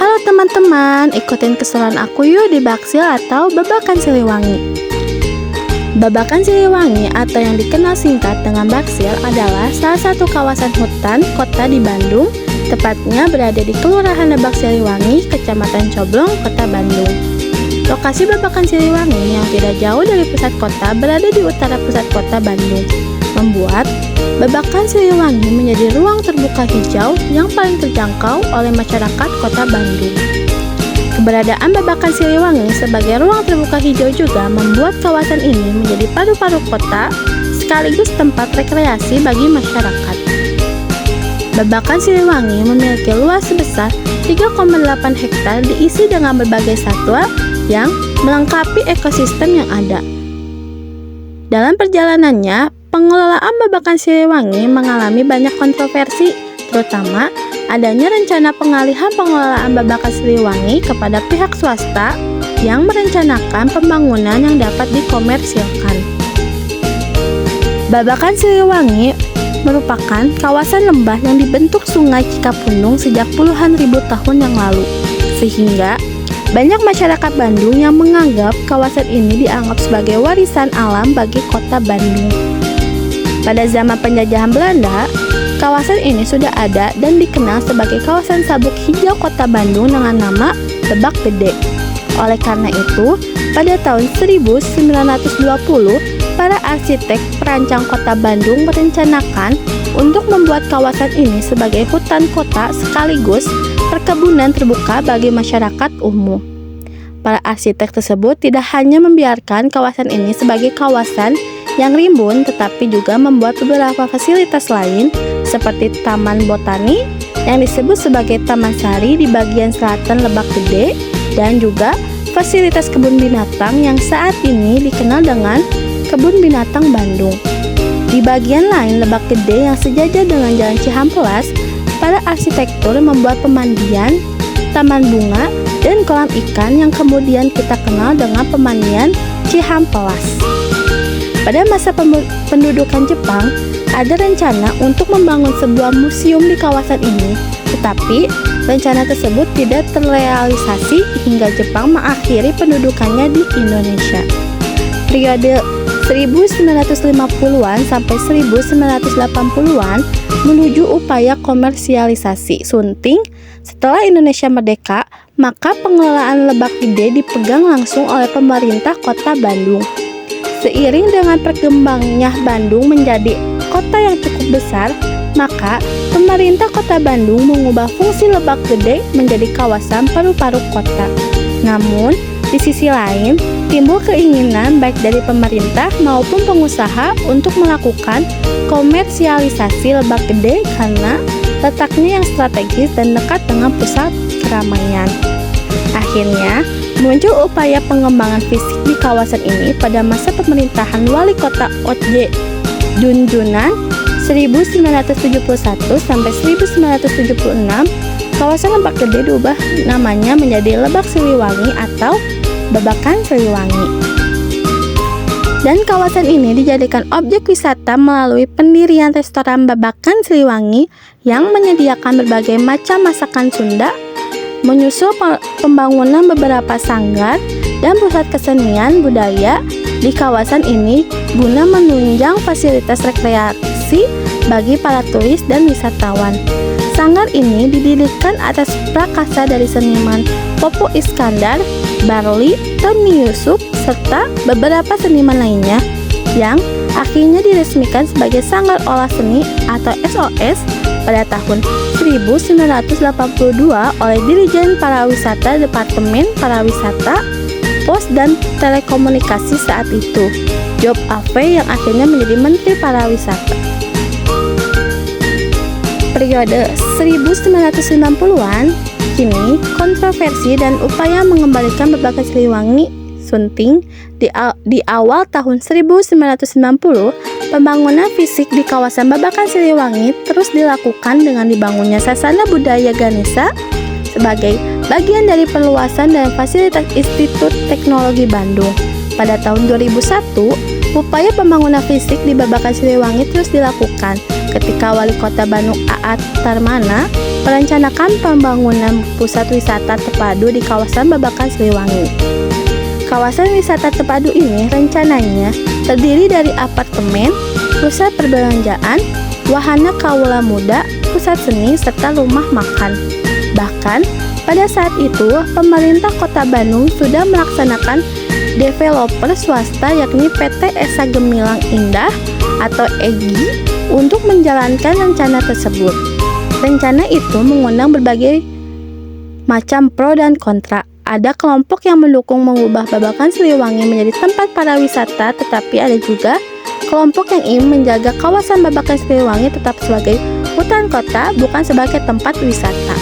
Halo teman-teman, ikutin keseruan aku yuk di Baksil atau Babakan Siliwangi. Babakan Siliwangi atau yang dikenal singkat dengan Baksil adalah salah satu kawasan hutan kota di Bandung, tepatnya berada di Kelurahan Lebak Siliwangi, Kecamatan Coblong, Kota Bandung. Lokasi Babakan Siliwangi yang tidak jauh dari pusat kota berada di utara pusat kota Bandung, membuat Babakan Siliwangi menjadi ruang terbuka hijau yang paling terjangkau oleh masyarakat kota Bandung. Keberadaan Babakan Siliwangi sebagai ruang terbuka hijau juga membuat kawasan ini menjadi paru-paru kota sekaligus tempat rekreasi bagi masyarakat. Babakan Siliwangi memiliki luas sebesar 3,8 hektar diisi dengan berbagai satwa yang melengkapi ekosistem yang ada. Dalam perjalanannya, pengelolaan Babakan Siliwangi mengalami banyak kontroversi, terutama adanya rencana pengalihan pengelolaan Babakan Siliwangi kepada pihak swasta yang merencanakan pembangunan yang dapat dikomersilkan. Babakan Siliwangi merupakan kawasan lembah yang dibentuk Sungai Cikapundung sejak puluhan ribu tahun yang lalu, sehingga banyak masyarakat Bandung yang menganggap kawasan ini dianggap sebagai warisan alam bagi kota Bandung. Pada zaman penjajahan Belanda, kawasan ini sudah ada dan dikenal sebagai kawasan sabuk hijau kota Bandung dengan nama Lebak Gede. Oleh karena itu, pada tahun 1920, para arsitek perancang kota Bandung merencanakan untuk membuat kawasan ini sebagai hutan kota sekaligus perkebunan terbuka bagi masyarakat umum. Para arsitek tersebut tidak hanya membiarkan kawasan ini sebagai kawasan yang rimbun, tetapi juga membuat beberapa fasilitas lain seperti Taman Botani yang disebut sebagai Taman Sari di bagian selatan Lebak Gede, dan juga fasilitas kebun binatang yang saat ini dikenal dengan Kebun Binatang Bandung. Di bagian lain Lebak Gede yang sejajar dengan Jalan Cihampelas, para arsitektur membuat pemandian, taman bunga, dan kolam ikan yang kemudian kita kenal dengan pemandian Cihampelas. Pada masa pendudukan Jepang, ada rencana untuk membangun sebuah museum di kawasan ini, tetapi rencana tersebut tidak terrealisasi hingga Jepang mengakhiri pendudukannya di Indonesia. Periode 1950-an sampai 1980-an menuju upaya komersialisasi sunting. Setelah Indonesia merdeka, maka pengelolaan Lebak Gede dipegang langsung oleh pemerintah kota Bandung. Seiring dengan berkembangnya Bandung menjadi kota yang cukup besar, maka pemerintah kota Bandung mengubah fungsi Lebak Gede menjadi kawasan paru-paru kota. Namun, di sisi lain, timbul keinginan baik dari pemerintah maupun pengusaha untuk melakukan komersialisasi Lebak Gede karena letaknya yang strategis dan dekat dengan pusat keramaian. Akhirnya, muncul upaya pengembangan fisik di kawasan ini pada masa pemerintahan Wali Kota O.J. Junjunan 1971 sampai 1976. Kawasan Lebak Gede diubah namanya menjadi Lebak Siliwangi atau Babakan Siliwangi. Dan kawasan ini dijadikan objek wisata melalui pendirian restoran Babakan Siliwangi yang menyediakan berbagai macam masakan Sunda, menyusul pembangunan beberapa sanggar dan pusat kesenian budaya di kawasan ini guna menunjang fasilitas rekreasi bagi para turis dan wisatawan. Sanggar ini didirikan atas prakarsa dari seniman Popo Iskandar, Barli, Tony Yusuf, serta beberapa seniman lainnya yang akhirnya diresmikan sebagai Sanggar Olah Seni atau SOS pada tahun 1982 oleh Dirijen Parawisata Departemen Parawisata, Pos dan Telekomunikasi saat itu, Job Ave, yang akhirnya menjadi Menteri Pariwisata. Periode 1990-an, kini kontroversi dan upaya mengembalikan Babakan Siliwangi sunting di awal tahun 1990, pembangunan fisik di kawasan Babakan Siliwangi terus dilakukan dengan dibangunnya Sasana Budaya Ganesha sebagai bagian dari perluasan dan fasilitas Institut Teknologi Bandung. Pada tahun 2001, upaya pembangunan fisik di Babakan Siliwangi terus dilakukan ketika Wali Kota Bandung Aat Tarmana merencanakan pembangunan pusat wisata terpadu di kawasan Babakan Siliwangi. Kawasan wisata terpadu ini rencananya terdiri dari apartemen, pusat perbelanjaan, wahana kaula muda, pusat seni, serta rumah makan. Bahkan, pada saat itu, pemerintah Kota Bandung sudah melaksanakan developer swasta yakni PT Esa Gemilang Indah atau EGI untuk menjalankan rencana tersebut. Rencana itu mengundang berbagai macam pro dan kontra. Ada kelompok yang mendukung mengubah Babakan Siliwangi menjadi tempat para wisata, tetapi ada juga kelompok yang ingin menjaga kawasan Babakan Siliwangi tetap sebagai hutan kota, bukan sebagai tempat wisata.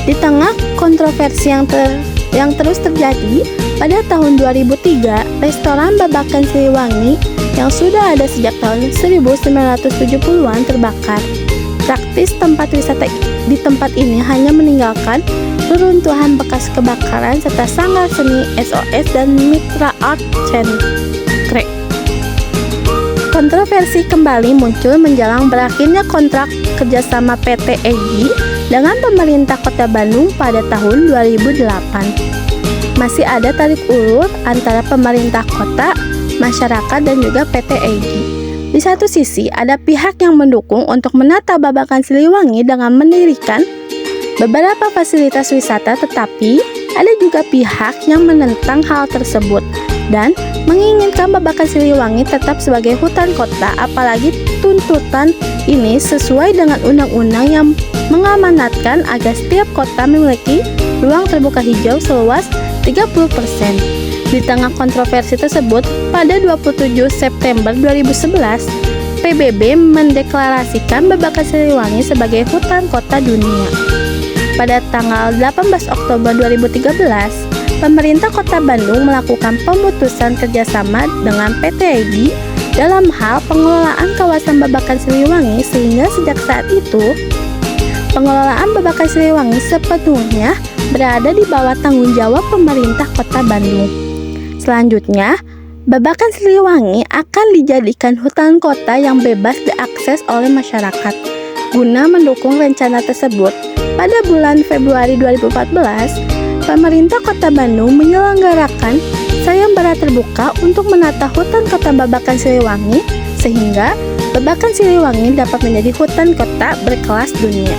Di tengah kontroversi yang terus terjadi, pada tahun 2003, restoran Babakan Siliwangi yang sudah ada sejak tahun 1970-an terbakar. Praktis tempat wisata di tempat ini hanya meninggalkan reruntuhan bekas kebakaran serta sanggar seni SOS dan Mitra Art Centre. Kontroversi kembali muncul menjelang berakhirnya kontrak kerjasama PT EGI dengan pemerintah Kota Bandung pada tahun 2008. Masih ada tarik ulur antara pemerintah kota, masyarakat, dan juga PT EGI. Di satu sisi, ada pihak yang mendukung untuk menata Babakan Siliwangi dengan mendirikan beberapa fasilitas wisata, tetapi ada juga pihak yang menentang hal tersebut dan menginginkan Babakan Siliwangi tetap sebagai hutan kota, apalagi tuntutan ini sesuai dengan undang-undang yang mengamanatkan agar setiap kota memiliki ruang terbuka hijau seluas 30%. Di tengah kontroversi tersebut, pada 27 September 2011, PBB mendeklarasikan Babakan Siliwangi sebagai hutan kota dunia. Pada tanggal 18 Oktober 2013, pemerintah Kota Bandung melakukan pemutusan kerjasama dengan PT EGI dalam hal pengelolaan kawasan Babakan Siliwangi, sehingga sejak saat itu, pengelolaan Babakan Siliwangi sepenuhnya berada di bawah tanggung jawab pemerintah Kota Bandung. Selanjutnya, Babakan Siliwangi akan dijadikan hutan kota yang bebas diakses oleh masyarakat. Guna mendukung rencana tersebut, pada bulan Februari 2014, pemerintah Kota Bandung menyelenggarakan sayembara terbuka untuk menata hutan kota Babakan Siliwangi, sehingga Babakan Siliwangi dapat menjadi hutan kota berkelas dunia.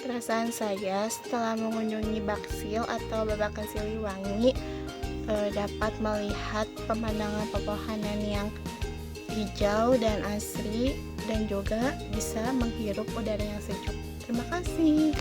Perasaan saya setelah mengunjungi Baksil atau Babakan Siliwangi dapat melihat pemandangan pepohonan yang hijau dan asri dan juga bisa menghirup udara yang sejuk. Terima kasih.